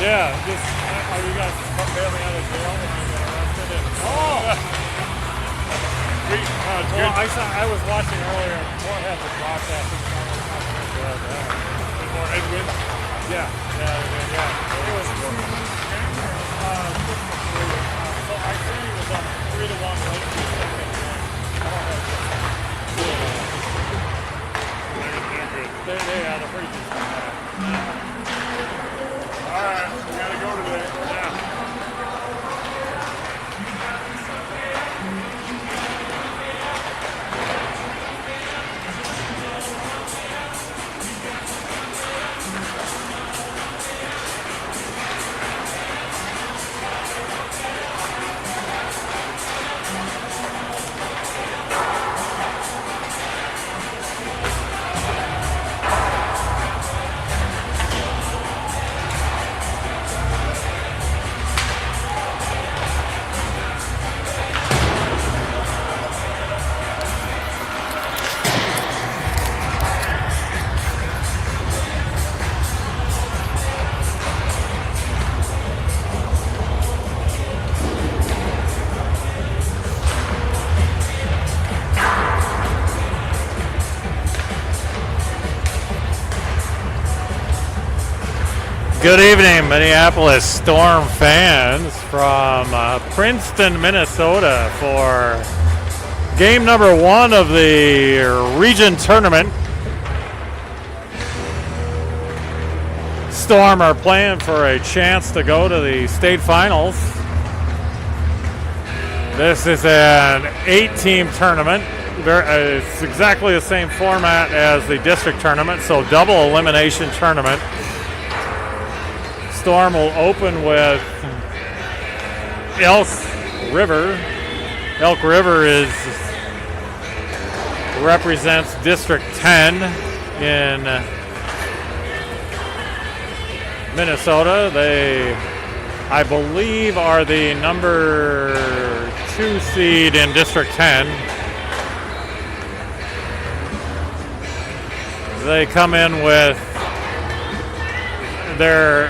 Yeah, just are you guys bailing out of jail when you got arrested? And, well, I was watching earlier. More had the broadcast. More Edwin. Yeah. It was. So I think it was on 3-1 late. They're pretty decent. All right, we gotta go today. Yeah. Good evening, Minneapolis Storm fans from Princeton, Minnesota for game number 1 of the region tournament. Storm are playing for a chance to go to the state finals. This is an 8-team tournament. It's exactly the same format as the district tournament, so double elimination tournament. Storm will open with Elk River. Elk River represents District 10 in Minnesota. They, I believe, are the number 2 seed in District 10. They come in with their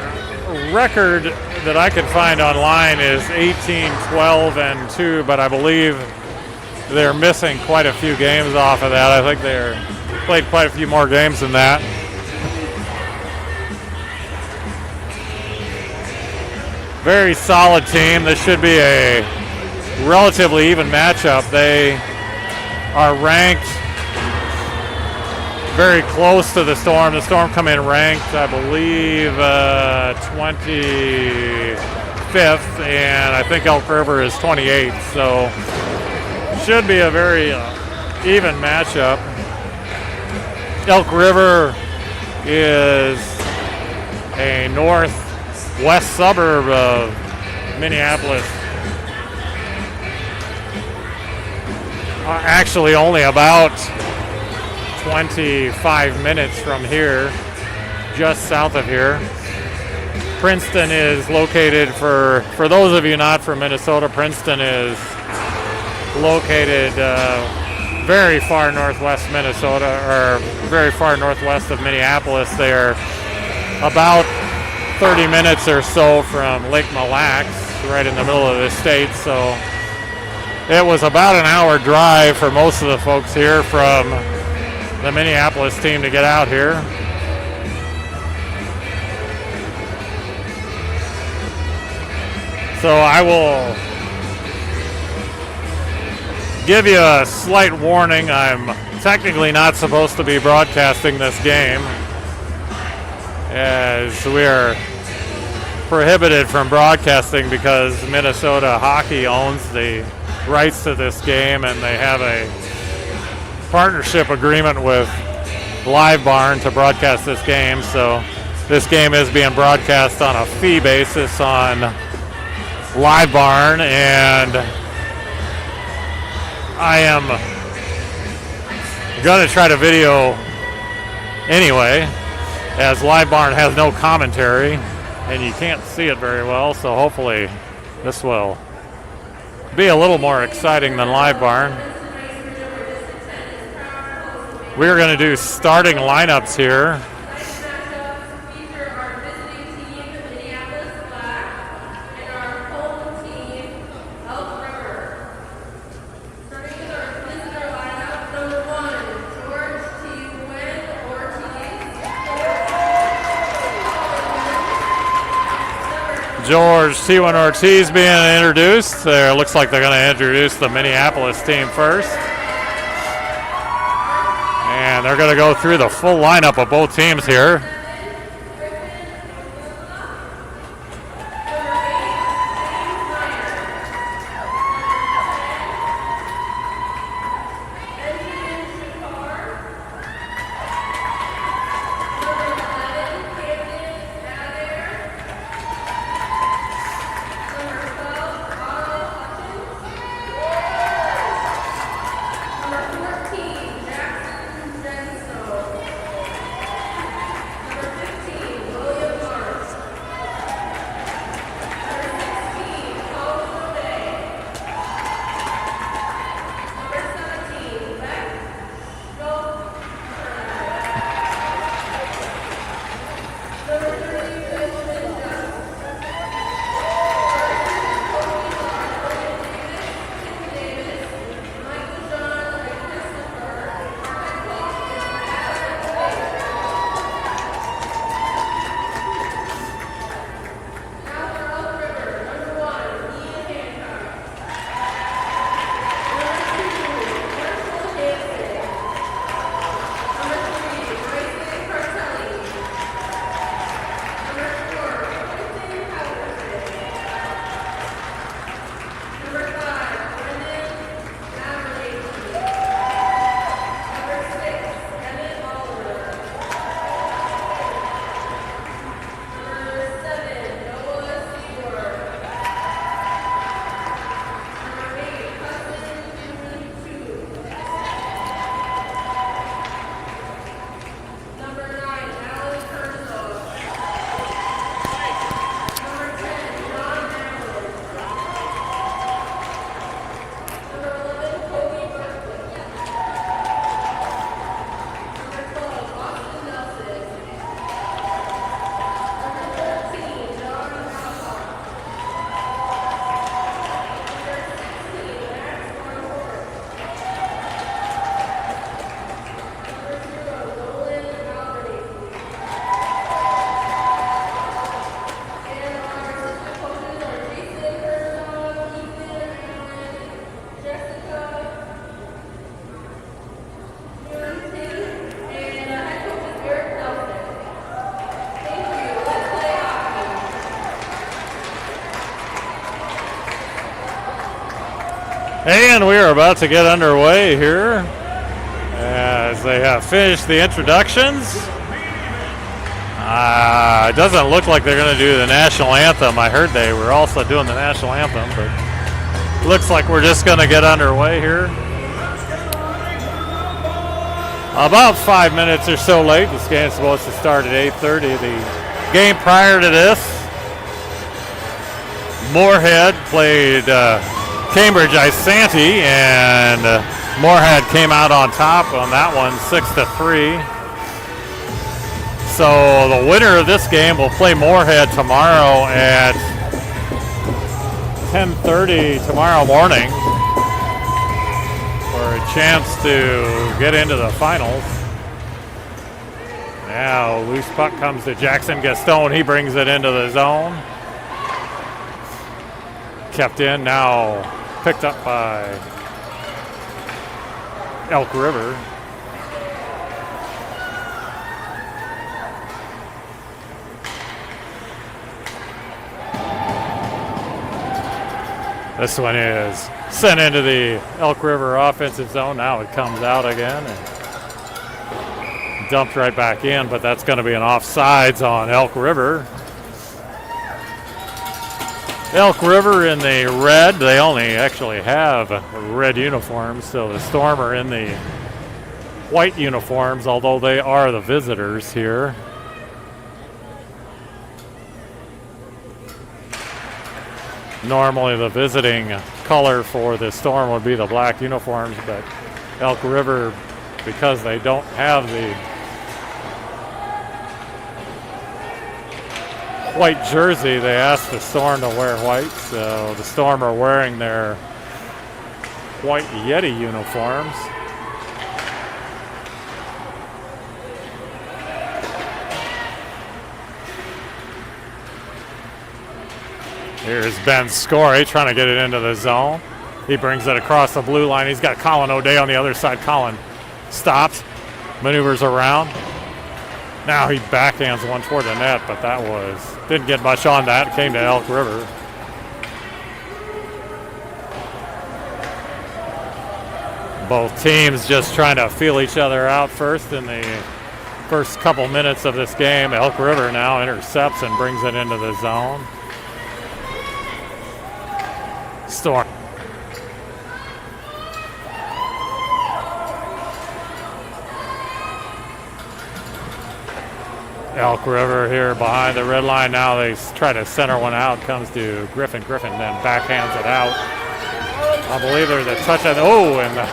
record that I could find online is 18-12-2, but I believe they're missing quite a few games off of that. I think they're played quite a few more games than that. Very solid team. This should be a relatively even matchup. They are ranked very close to the Storm. The Storm come in ranked, I believe, 25th, and I think Elk River is 28th, so should be a very even matchup. Elk River is a northwest suburb of Minneapolis. Actually, only about 25 minutes from here, just south of here. Princeton is located, for those of you not from Minnesota, Princeton is located very far northwest Minnesota, or very far northwest of Minneapolis. They're about 30 minutes or so from Lake Mille Lacs, right in the middle of the state, so it was about an hour drive for most of the folks here from the Minneapolis team to get out here. So I will give you a slight warning. I'm technically not supposed to be broadcasting this game, as we are prohibited from broadcasting because Minnesota Hockey owns the rights to this game, and they have a partnership agreement with Live Barn to broadcast this game. So this game is being broadcast on a fee basis on Live Barn, and I am going to try to video anyway, as Live Barn has no commentary and you can't see it very well, so hopefully this will be a little more exciting than Live Barn. We're going to do starting lineups here. George T1 Ortiz being introduced. There looks like they're going to introduce the Minneapolis team first. And they're going to go through the full lineup of both teams here. And we are about to get underway here as they have finished the introductions. It doesn't look like they're going to do the national anthem. I heard they were also doing the national anthem, but looks like we're just going to get underway here. About 5 minutes or so late. This game's supposed to start at 8:30. The game prior to this, Moorhead played Cambridge Isanti, and Moorhead came out on top on that one, 6-3. So the winner of this game will play Moorhead tomorrow at 10:30 tomorrow morning for a chance to get into the finals. Now loose puck comes to Jackson Gaston. He brings it into the zone. Kept in, now picked up by Elk River. This one is sent into the Elk River offensive zone. Now it comes out again and dumped right back in, but that's going to be an offsides on Elk River. Elk River in the red. They only actually have red uniforms, so the Storm are in the white uniforms, although they are the visitors here. Normally the visiting color for the Storm would be the black uniforms, but Elk River, because they don't have the white jersey, they asked the Storm to wear white, so the Storm are wearing their white Yeti uniforms. Here's Ben Scorey trying to get it into the zone. He brings it across the blue line. He's got Colin O'Day on the other side. Colin stops, maneuvers around. Now he backhands one toward the net, but that didn't get much on that. It came to Elk River. Both teams just trying to feel each other out first in the first couple minutes of this game. Elk River now intercepts and brings it into the zone. Storm. Elk River here behind the red line. Now they try to center one out. Comes to Griffin. Griffin then backhands it out. I believe there's a touch on. Oh, and the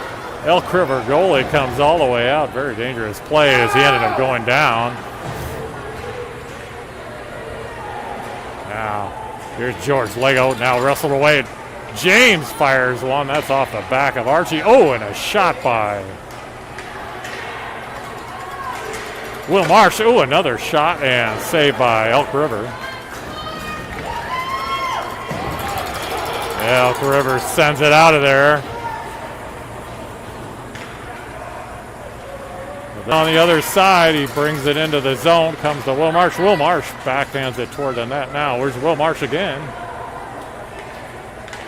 Elk River goalie comes all the way out. Very dangerous play as he ended up going down. Now, here's George Lego. Now wrestled away. James fires one. That's off the back of Archie. Oh, and a shot by Will Marsh. Oh, another shot and saved by Elk River. Elk River sends it out of there. On the other side, he brings it into the zone, comes to Will Marsh. Will Marsh backhands it toward the net now. Where's Will Marsh again?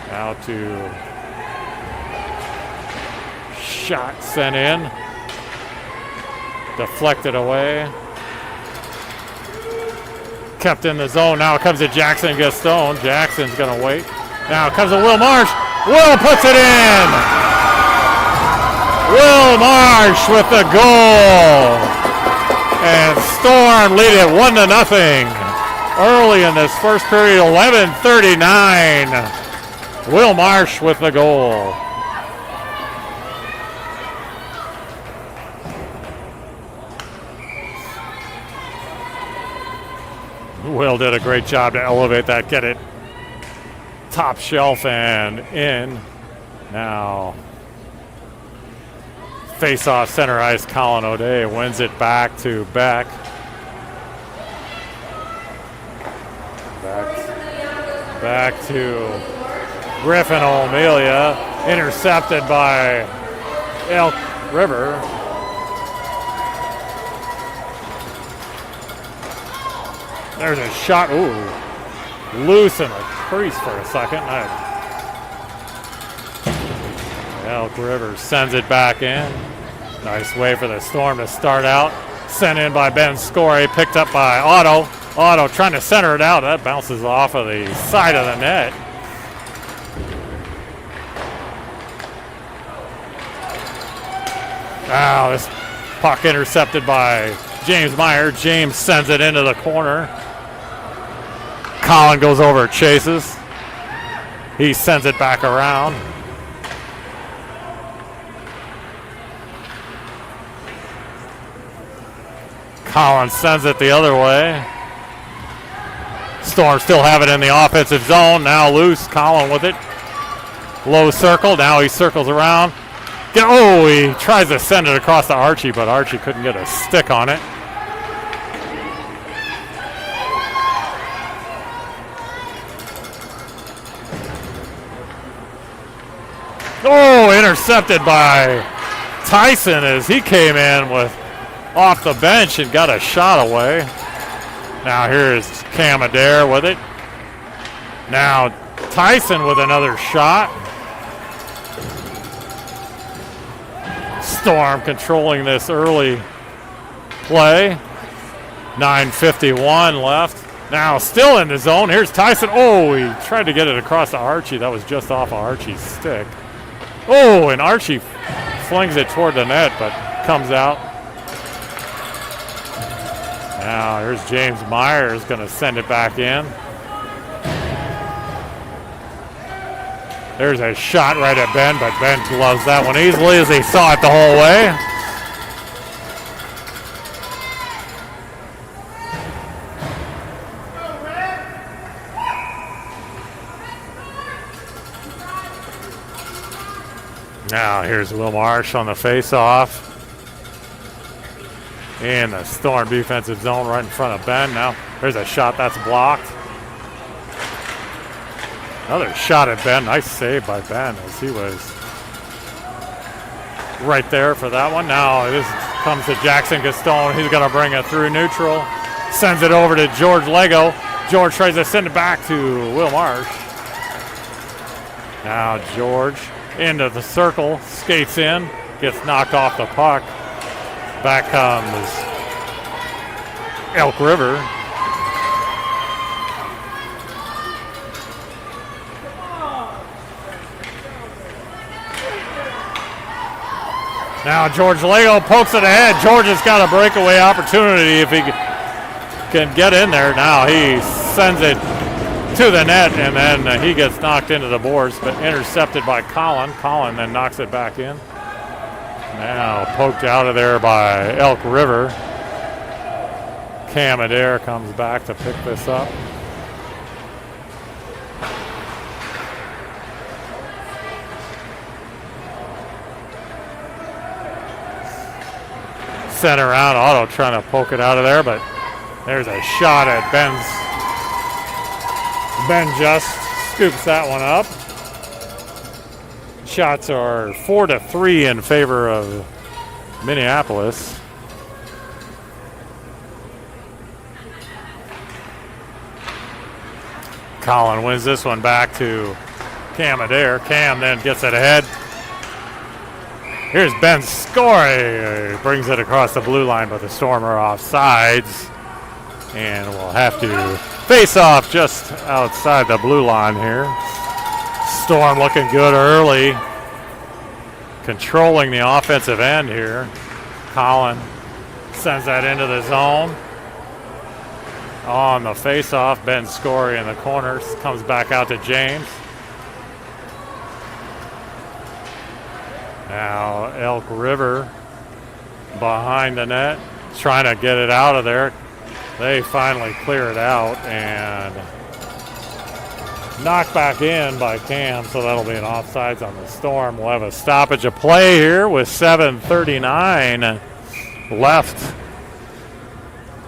Now to shot sent in. Deflected away. Kept in the zone. Now it comes to Jackson Gaston. Jackson's going to wait. Now it comes to Will Marsh. Will puts it in. Will Marsh with the goal. And Storm lead it 1-0. Early in this first period, 11:39. Will Marsh with the goal. Will did a great job to elevate that, get it top shelf and in. Now face-off center ice, Colin O'Day wins it back to Beck. Back to Griffin O'Melia, intercepted by Elk River. There's a shot, ooh, loose in the crease for a second. Elk River sends it back in. Nice way for the Storm to start out. Sent in by Ben Scorey, picked up by Otto. Otto trying to center it out. That bounces off of the side of the net. Now this puck intercepted by James Meyer. James sends it into the corner. Colin goes over, chases. He sends it back around. Colin sends it the other way. Storm still have it in the offensive zone. Now loose. Colin with it. Low circle. Now he circles around. Oh, he tries to send it across to Archie, but Archie couldn't get a stick on it. Oh, intercepted by Tyson as he came in with off the bench and got a shot away. Now here's Cam Adair with it. Now Tyson with another shot. Storm controlling this early play. 9:51 left. Now still in the zone. Here's Tyson. Oh, he tried to get it across to Archie. That was just off of Archie's stick. Oh, and Archie flings it toward the net, but comes out. Now here's James Myers going to send it back in. There's a shot right at Ben, but Ben gloves that one easily as he saw it the whole way. Now here's Will Marsh on the face-off. In the Storm defensive zone right in front of Ben. Now there's a shot that's blocked. Another shot at Ben. Nice save by Ben as he was right there for that one. Now this comes to Jackson Gastone. He's going to bring it through neutral. Sends it over to George Lego. George tries to send it back to Will Marsh. Now George into the circle, skates in, gets knocked off the puck. Back comes Elk River. Now George Lego pokes it ahead. George has got a breakaway opportunity if he can get in there. Now he sends it to the net, and then he gets knocked into the boards, but intercepted by Colin. Colin then knocks it back in. Now poked out of there by Elk River. Cam Adair comes back to pick this up. Center around, Otto trying to poke it out of there, but there's a shot at Ben's. Ben just scoops that one up. Shots are 4-3 in favor of Minneapolis. Colin wins this one back to Cam Adair. Cam then gets it ahead. Here's Ben Scory. Brings it across the blue line, but the Storm are off sides. And we'll have to face off just outside the blue line here. Storm looking good early. Controlling the offensive end here. Colin sends that into the zone. On the face-off, Ben Scory in the corner. Comes back out to James. Now Elk River behind the net, trying to get it out of there. They finally clear it out and knocked back in by Cam, so that'll be an offsides on the Storm. We'll have a stoppage of play here with 7:39 left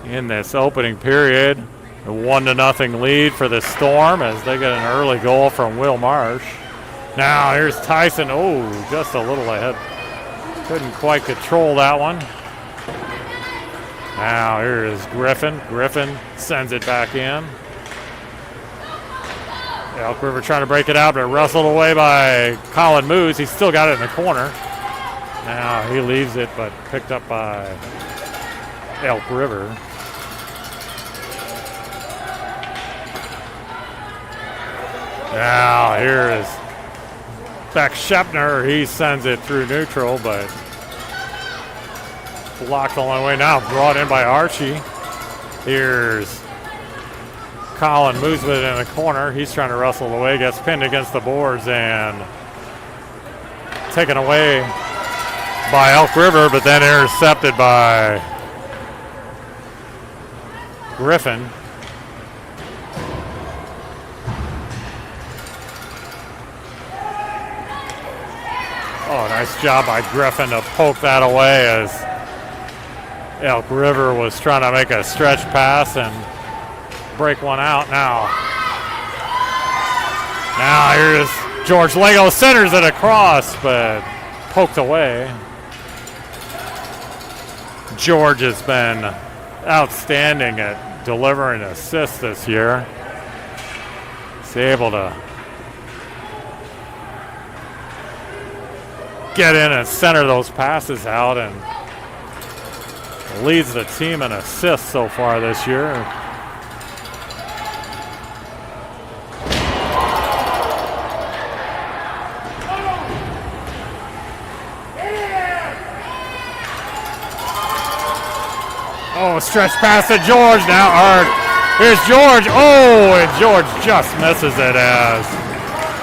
in this opening period. A 1-0 lead for the Storm as they get an early goal from Will Marsh. Now here's Tyson. Oh, just a little ahead. Couldn't quite control that one. Now here is Griffin. Griffin sends it back in. Elk River trying to break it out, but wrestled away by Colin Moose. He's still got it in the corner. Now he leaves it, but picked up by Elk River. Now here is Beck Shepner. He sends it through neutral, but blocked the long way. Now brought in by Archie. Here's Colin moves with it in the corner. He's trying to wrestle away, gets pinned against the boards and taken away by Elk River, but then intercepted by Griffin. Oh, nice job by Griffin to poke that away as Elk River was trying to make a stretch pass and break one out. Now here's George Lego, centers it across, but poked away. George has been outstanding at delivering assists this year. He's able to get in and center those passes out and leads the team in assists so far this year. Oh, stretch pass to George now. Here's George. Oh, and George just misses it as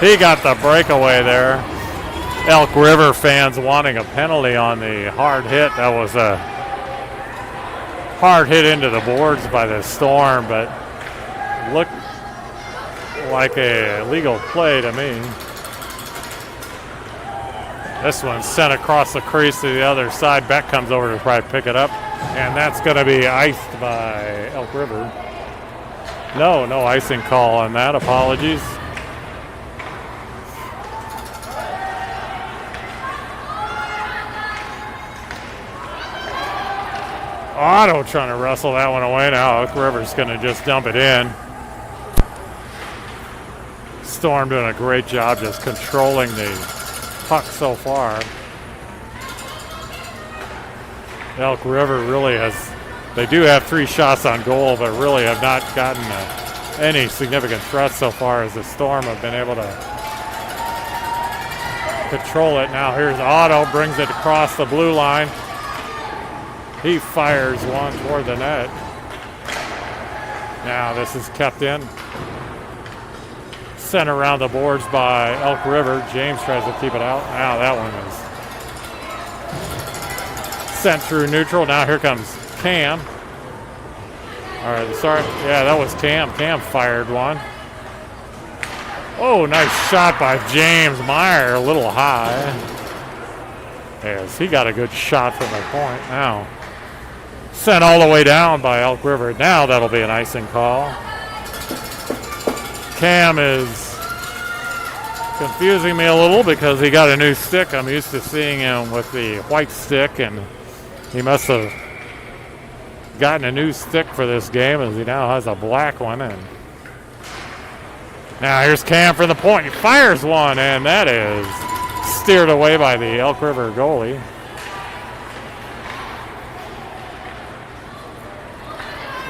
he got the breakaway there. Elk River fans wanting a penalty on the hard hit. That was a hard hit into the boards by the Storm, but looked like a legal play to me. This one's sent across the crease to the other side. Beck comes over to probably pick it up, and that's going to be iced by Elk River. No icing call on that. Apologies. Otto trying to wrestle that one away. Now Elk River's going to just dump it in. Storm doing a great job just controlling the puck so far. Elk River really has, they do have 3 shots on goal, but really have not gotten any significant threats so far as the Storm have been able to control it. Now here's Otto, brings it across the blue line. He fires one toward the net. Now this is kept in. Sent around the boards by Elk River. James tries to keep it out. Now that one is sent through neutral. Now here comes Cam. All right, sorry. Yeah, that was Cam. Cam fired one. Oh, nice shot by James Meyer. A little high. Yes, he got a good shot from the point. Now sent all the way down by Elk River. Now that'll be an icing call. Cam is confusing me a little because he got a new stick. I'm used to seeing him with the white stick, and he must have gotten a new stick for this game as he now has a black one. And now here's Cam for the point. He fires one, and that is steered away by the Elk River goalie.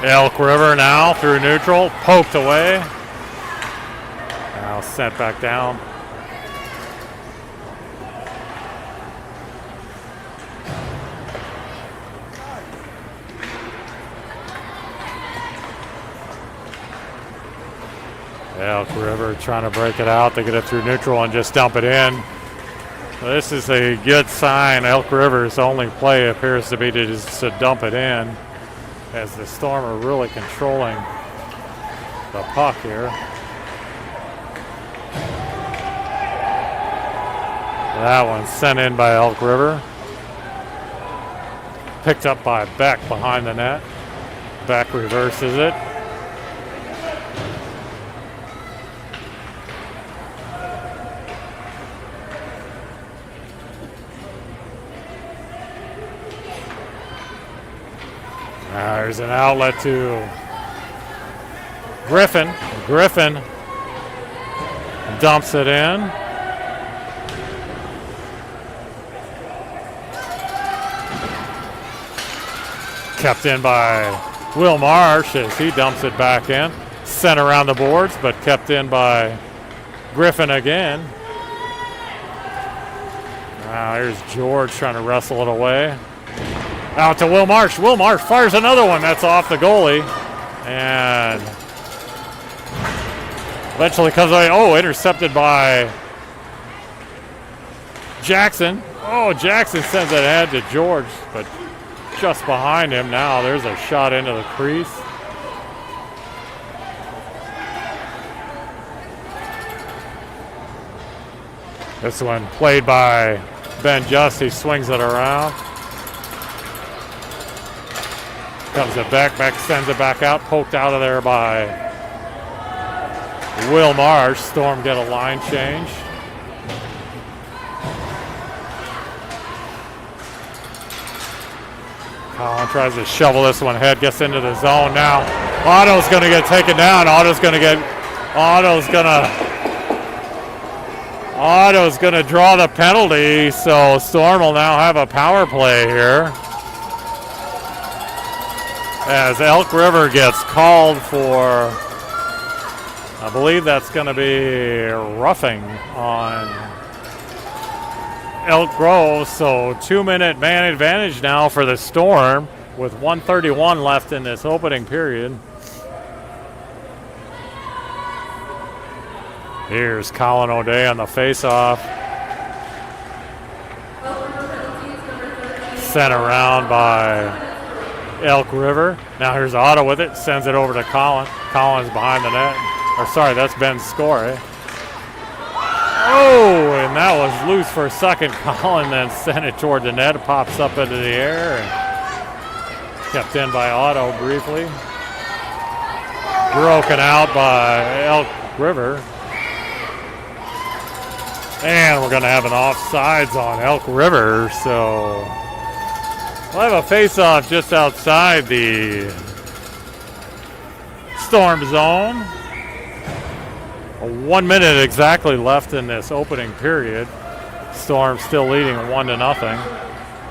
Elk River now through neutral, poked away. Now sent back down. Elk River trying to break it out. They get it through neutral and just dump it in. This is a good sign. Elk River's only play appears to be to dump it in, as the Storm are really controlling the puck here. That one sent in by Elk River. Picked up by Beck behind the net. Beck reverses it. There's an outlet to Griffin. Griffin dumps it in. Kept in by Will Marsh as he dumps it back in. Sent around the boards, but kept in by Griffin again. Now here's George trying to wrestle it away. Out to Will Marsh. Will Marsh fires another one. That's off the goalie. And eventually comes away. Oh, intercepted by Jackson. Oh, Jackson sends it ahead to George, but just behind him now. There's a shot into the crease. This one played by Ben Just. He swings it around. Comes it back. Beck sends it back out. Poked out of there by Will Marsh. Storm get a line change. Colin tries to shovel this one ahead. Gets into the zone now. Otto's going to get taken down. Otto's going to draw the penalty. So Storm will now have a power play here, as Elk River gets called for, I believe that's going to be roughing on Elk Grove. So 2-minute man advantage now for the Storm with 1:31 left in this opening period. Here's Colin O'Day on the faceoff. Sent around by Elk River. Now here's Otto with it. Sends it over to Colin. Colin's behind the net. Or sorry, that's Ben Score. Oh, and that was loose for a second. Colin then sent it toward the net. It pops up into the air and kept in by Otto briefly. Broken out by Elk River. And we're going to have an offsides on Elk River, so We'll have a face-off just outside the Storm zone. 1 minute exactly left in this opening period. Storm still leading 1-0.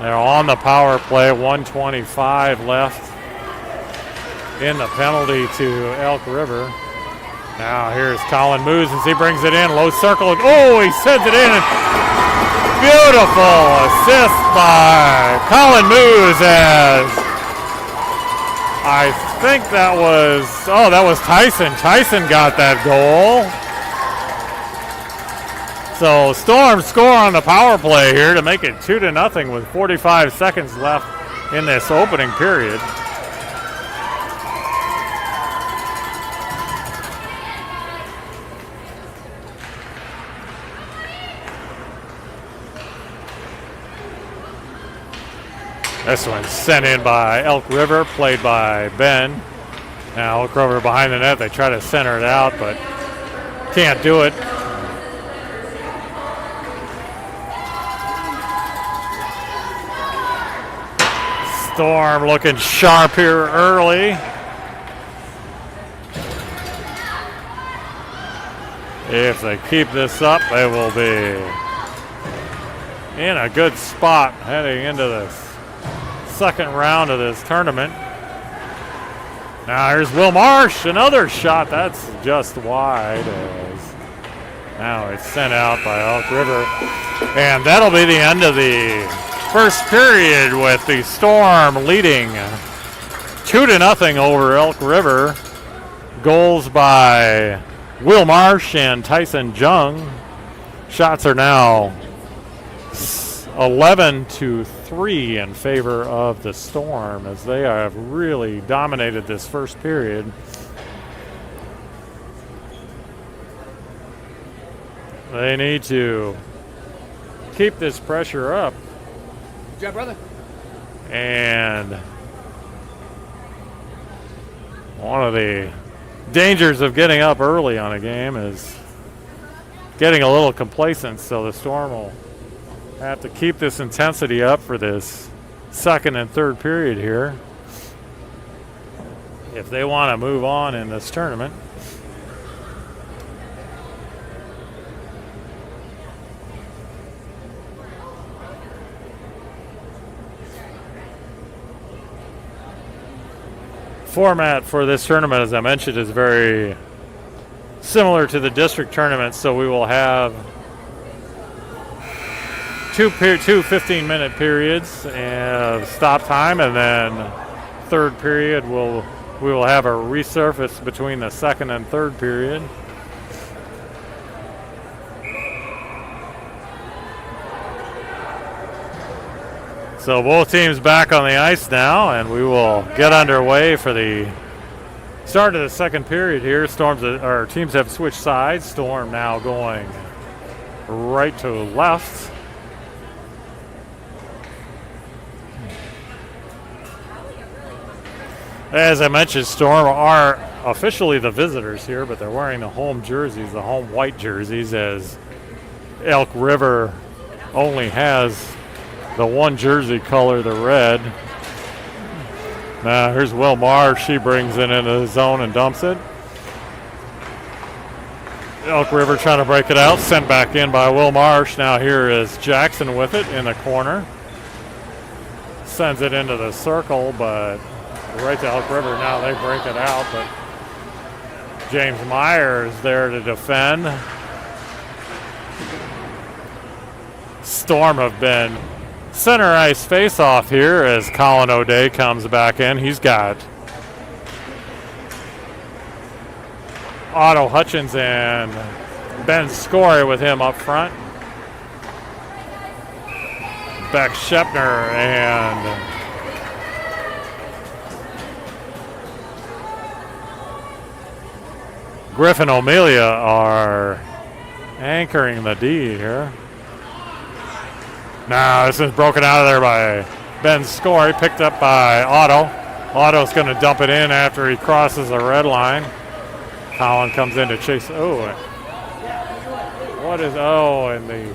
They're on the power play. 1:25 left in the penalty to Elk River. Now here's Colin Moose as he brings it in. Low circle. Oh, he sends it in. Beautiful assist by Colin Moose as I think that was Tyson. Tyson got that goal. So Storm score on the power play here to make it 2-0 with 45 seconds left in this opening period. This one's sent in by Elk River, played by Ben. Now Elk River behind the net. They try to center it out, but can't do it. Storm looking sharp here early. If they keep this up, they will be in a good spot heading into this second round of this tournament. Now here's Will Marsh, another shot that's just wide. Now it's sent out by Elk River, and that'll be the end of the first period with the Storm leading 2-0 over Elk River. Goals by Will Marsh and Tyson Jung. Shots are now 11-3 in favor of the Storm as they have really dominated this first period. They need to keep this pressure up. Good job, brother. And one of the dangers of getting up early on a game is getting a little complacent, so the Storm will have to keep this intensity up for this second and third period here if they want to move on in this tournament. Format for this tournament, as I mentioned, is very similar to the district tournament, so we will have two 15-minute periods and stop time, and then third period we will have a resurface between the second and third period. So both teams back on the ice now, and we will get underway for the start of the second period here. Teams have switched sides. Storm now going right to left. As I mentioned, Storm are officially the visitors here, but they're wearing the home jerseys, the home white jerseys, as Elk River only has the one jersey color, the red. Now here's Will Marsh. She brings it into the zone and dumps it. Elk River trying to break it out. Sent back in by Will Marsh. Now here is Jackson with it in the corner. Sends it into the circle, but right to Elk River. Now they break it out, but James Meyer is there to defend. Storm have been center ice face-off here as Colin O'Day comes back in. He's got Otto Hutchins and Ben Scory with him up front. Beck Shepner and Griffin O'Melia are anchoring the D here. Now this is broken out of there by Ben Scory, picked up by Otto. Otto's going to dump it in after he crosses the red line. Colin comes in to chase. Oh, what is? Oh, and the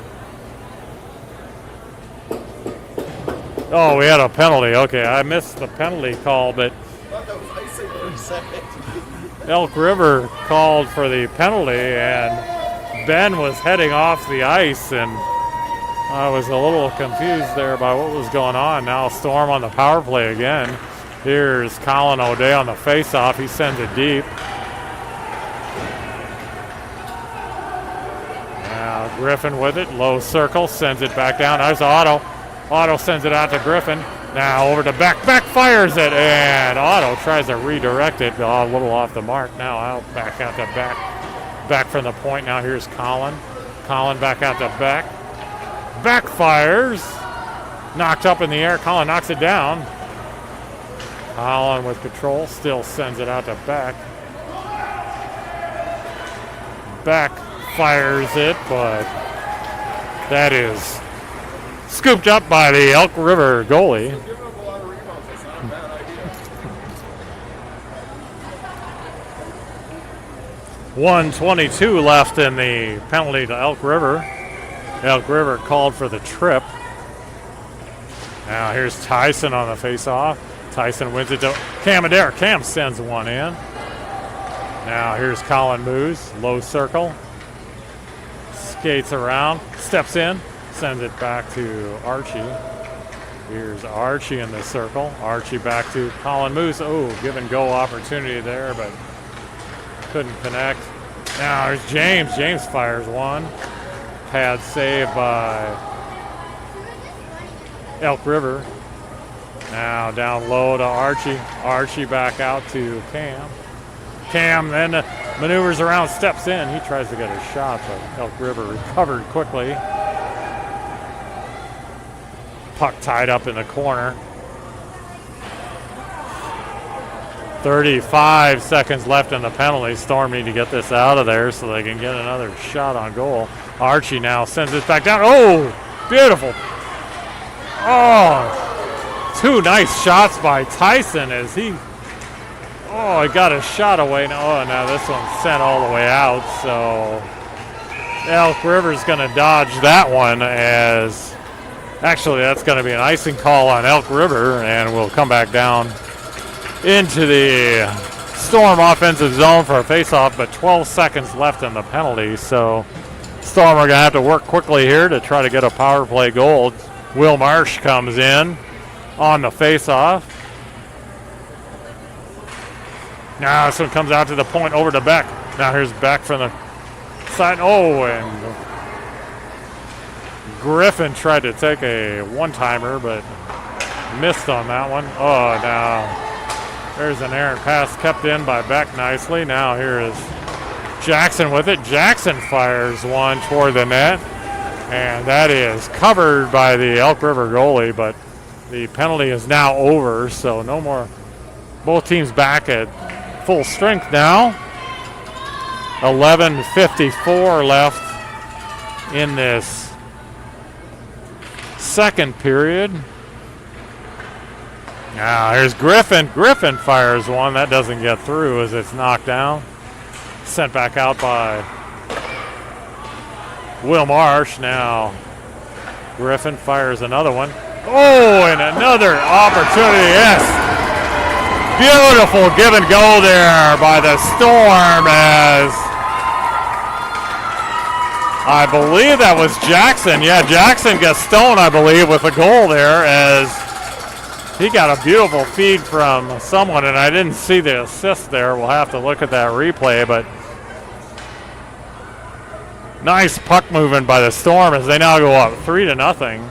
Oh, we had a penalty. Okay, I missed the penalty call, but Elk River called for the penalty, and Ben was heading off the ice, and I was a little confused there about what was going on. Now Storm on the power play again. Here's Colin O'Day on the face-off. He sends it deep. Now Griffin with it, low circle, sends it back down. There's Otto. Otto sends it out to Griffin. Now over to Beck. Beck fires it, and Otto tries to redirect it. A little off the mark. Now out, back out to Beck. Beck from the point. Now here's Colin. Colin back out to Beck. Beck fires. Knocked up in the air. Colin knocks it down. Colin with control. Still sends it out to Beck. Beck fires it, but that is scooped up by the Elk River goalie. 1:22 left in the penalty to Elk River. Elk River called for the trip. Now here's Tyson on the face-off. Tyson wins it to Cam Adair. Cam sends one in. Now here's Colin Moose, low circle. Skates around, steps in, sends it back to Archie. Here's Archie in the circle. Archie back to Colin Moose. Oh, give and go opportunity there, but couldn't connect. Now there's James. James fires one. Pad save by Elk River. Now down low to Archie. Archie back out to Cam. Cam then maneuvers around, steps in. He tries to get a shot, but Elk River recovered quickly. Puck tied up in the corner. 35 seconds left in the penalty. Storm need to get this out of there so they can get another shot on goal. Archie now sends it back down. Oh, beautiful. Oh, two nice shots by Tyson as he got a shot away. Oh, now this one's sent all the way out. So Elk River's going to dodge that one as actually that's going to be an icing call on Elk River, and we'll come back down into the Storm offensive zone for a face-off, but 12 seconds left in the penalty. So Storm are going to have to work quickly here to try to get a power play goal. Will Marsh comes in on the face-off. Now this one comes out to the point over to Beck. Now here's Beck from the side. Oh, and Griffin tried to take a one-timer, but missed on that one. Oh, now there's an errant pass kept in by Beck nicely. Now here is Jackson with it. Jackson fires one toward the net, and that is covered by the Elk River goalie, but the penalty is now over, so no more. Both teams back at full strength now. 11:54 left in this second period. Now here's Griffin. Griffin fires one. That doesn't get through as it's knocked down. Sent back out by Will Marsh. Now Griffin fires another one. Oh, and another opportunity. Yes. Beautiful give and go there by the Storm as I believe that was Jackson. Yeah, Jackson Gaston, I believe, with a goal there as he got a beautiful feed from someone, and I didn't see the assist there. We'll have to look at that replay, but nice puck movement by the Storm as they now go up 3-0.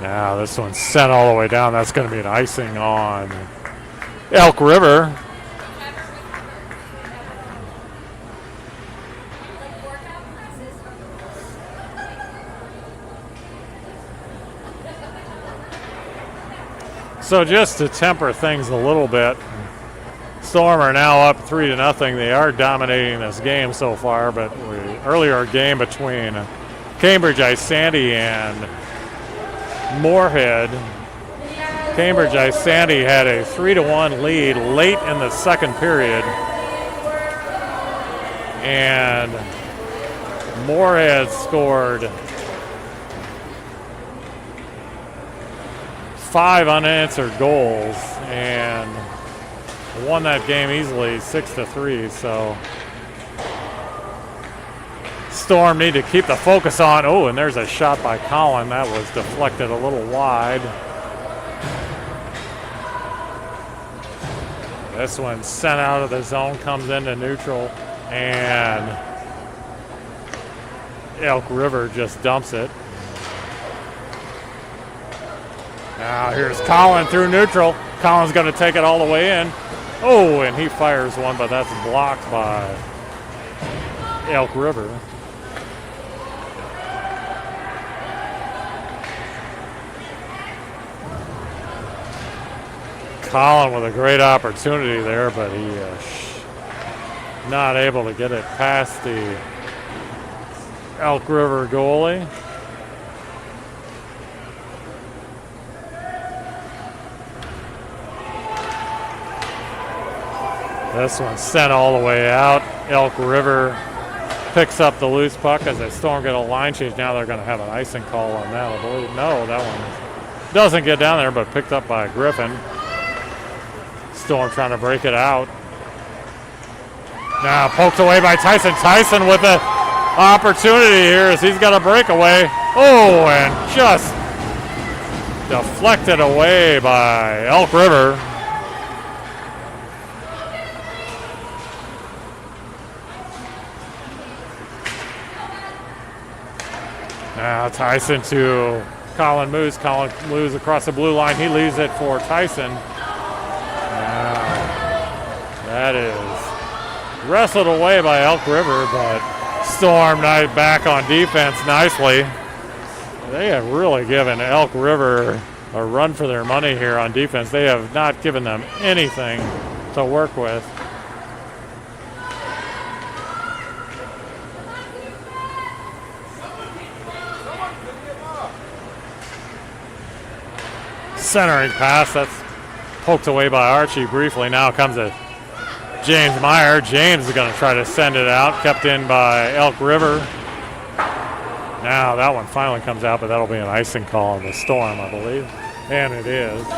Now this one's sent all the way down. That's going to be an icing on Elk River. So just to temper things a little bit, Storm are now up 3-0. They are dominating this game so far, but earlier game between Cambridge Isanti and Moorhead Cambridge Isanti had a 3-1 lead late in the second period. And Moorhead scored 5 unanswered goals and won that game easily 6-3. So Storm need to keep the focus on. Oh, and there's a shot by Colin that was deflected a little wide. This one sent out of the zone, comes into neutral, and Elk River just dumps it. Now here's Colin through neutral. Colin's going to take it all the way in. Oh, and he fires one, but that's blocked by Elk River. Colin with a great opportunity there, but he not able to get it past the Elk River goalie. This one sent all the way out. Elk River picks up the loose puck as they Storm get a line change. Now they're going to have an icing call on that, I believe. No, that one doesn't get down there, but picked up by Griffin. Storm trying to break it out. Now poked away by Tyson. Tyson with the opportunity here as he's got a breakaway. Oh, and just deflected away by Elk River. Now Tyson to Colin Moose. Colin Moose across the blue line. He leaves it for Tyson. That is wrestled away by Elk River, but Storm back on defense nicely. They have really given Elk River a run for their money here on defense. They have not given them anything to work with. Centering pass, that's poked away by Archie briefly. Now comes it James Meyer. James is going to try to send it out. Kept in by Elk River. Now that one finally comes out, but that'll be an icing call on the Storm, I believe. And it is. So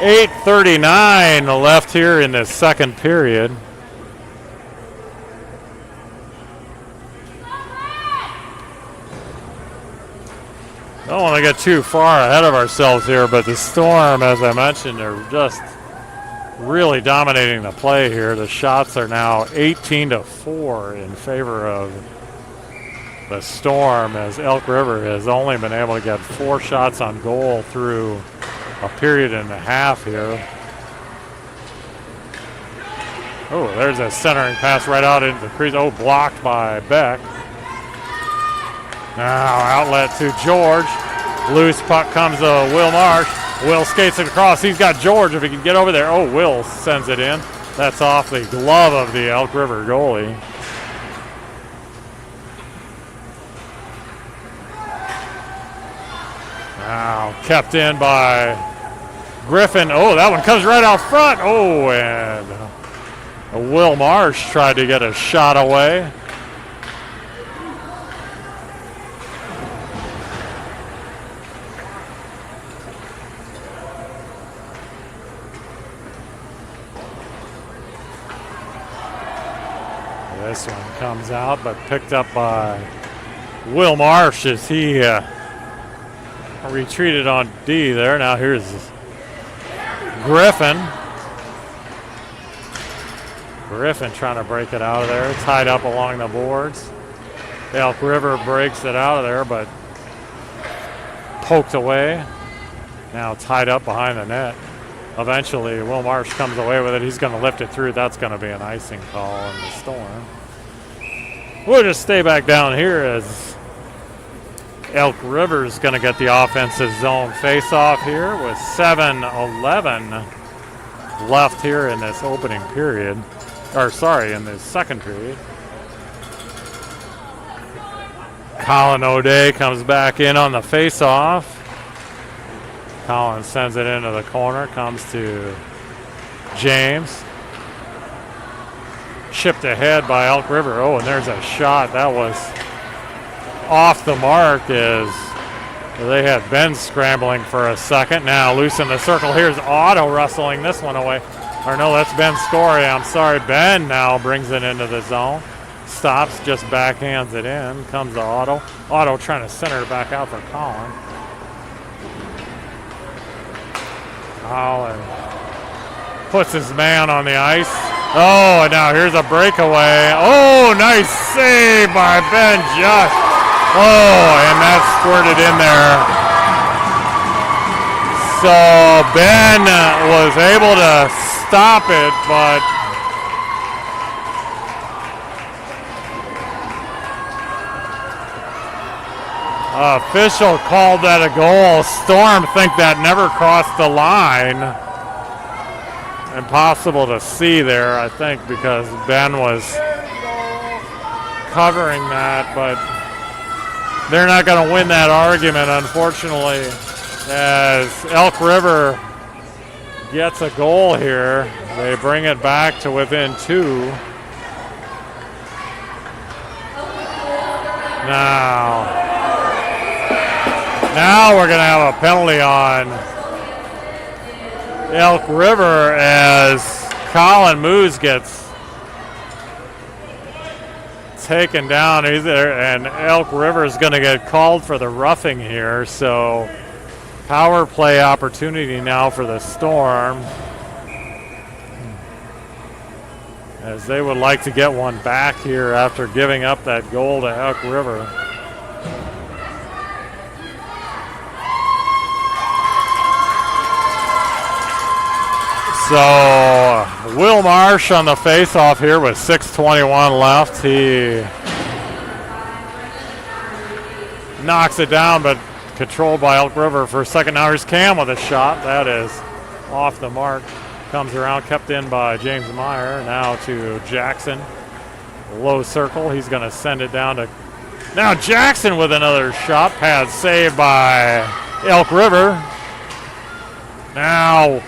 8:39 left here in the second period. Don't want to get too far ahead of ourselves here, but the Storm, as I mentioned, are just really dominating the play here. The shots are now 18-4 in favor of the Storm, as Elk River has only been able to get 4 shots on goal through a period and a half here. Oh, there's a centering pass right out into the crease. Oh, blocked by Beck. Now outlet to George. Loose puck comes to Will Marsh. Will skates it across. He's got George if he can get over there. Oh, Will sends it in. That's off the glove of the Elk River goalie. Now kept in by Griffin. Oh, that one comes right out front. Oh, and Will Marsh tried to get a shot away. This one comes out, but picked up by Will Marsh as he retreated on D there. Now here's Griffin. Griffin trying to break it out of there. Tied up along the boards. Elk River breaks it out of there, but poked away. Now tied up behind the net. Eventually, Will Marsh comes away with it. He's going to lift it through. That's going to be an icing call on the Storm. We'll just stay back down here as Elk River is going to get the offensive zone face-off here with 7:11 left here in this opening period. In this second period. Colin O'Day comes back in on the face-off. Collins sends it into the corner, comes to James. Chipped ahead by Elk River. Oh, and there's a shot. That was off the mark as they had Ben scrambling for a second. Now loose in the circle. Here's Otto wrestling this one away. Or no, that's Ben Scory. I'm sorry. Ben now brings it into the zone. Stops, just backhands it in. Comes to Otto. Otto trying to center it back out for Colin. Colin puts his man on the ice. Oh, and now here's a breakaway. Oh, nice save by Ben Just. Oh, and that squirted in there. So Ben was able to stop it, but official called that a goal. Storm think that never crossed the line. Impossible to see there, I think, because Ben was covering that, but they're not going to win that argument, unfortunately, as Elk River gets a goal here. They bring it back to within 2. Now we're going to have a penalty on Elk River as Colin Moose gets taken down. He's there, and Elk River is going to get called for the roughing here. So power play opportunity now for the Storm, as they would like to get one back here after giving up that goal to Elk River. So Will Marsh on the face-off here with 6:21 left. He knocks it down, but controlled by Elk River for a second. Now here's Cam with a shot. That is off the mark. Comes around, kept in by James Meyer. Now to Jackson. Low circle. He's going to send it down to... Now Jackson with another shot. Pad saved by Elk River. Now...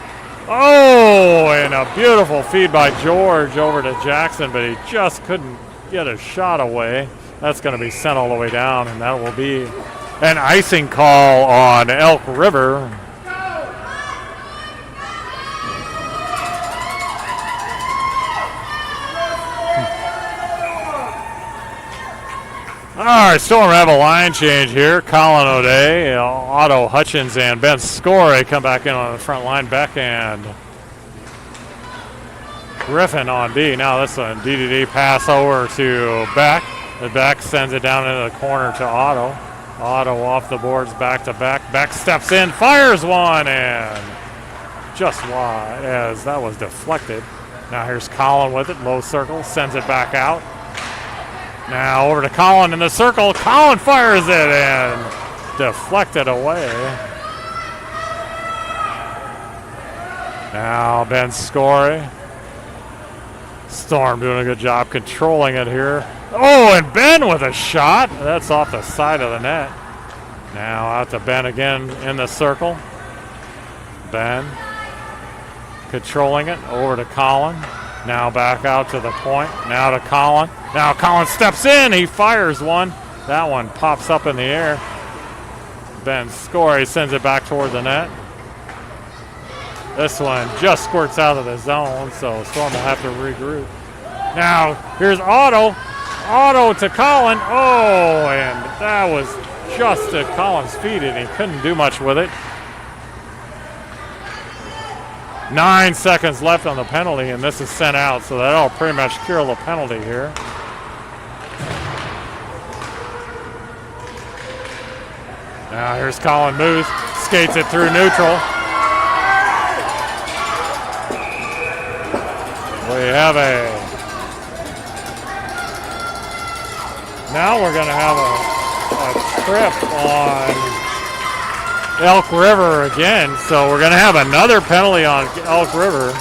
Oh, and a beautiful feed by George over to Jackson, but he just couldn't get a shot away. That's going to be sent all the way down, and that will be an icing call on Elk River. All right, Storm have a line change here. Colin O'Day, Otto Hutchins, and Ben Scory come back in on the front line. Beck and Griffin on D. Now this one, DDD pass over to Beck. The Beck sends it down into the corner to Otto. Otto off the boards, back to Beck. Beck steps in, fires one, and just wide as that was deflected. Now here's Colin with it, low circle, sends it back out. Now over to Colin in the circle. Colin fires it and deflected away. Now Ben Scory. Storm doing a good job controlling it here. Oh, and Ben with a shot. That's off the side of the net. Now out to Ben again in the circle. Ben controlling it. Over to Colin. Now back out to the point. Now to Colin. Now Colin steps in. He fires one. That one pops up in the air. Ben Scory sends it back toward the net. This one just squirts out of the zone, so Storm will have to regroup. Now here's Otto. Otto to Colin. Oh, and that was just at Colin's feet, and he couldn't do much with it. 9 seconds left on the penalty, and this is sent out, so that'll pretty much cure the penalty here. Now here's Colin Moose, skates it through neutral. We have now we're going to have a trip on Elk River again, so we're going to have another penalty on Elk River.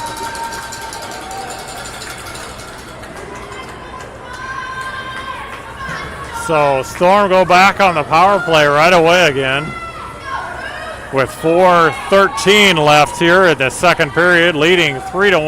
So Storm go back on the power play right away again. with 4:13 left here in the second period, leading 3-1.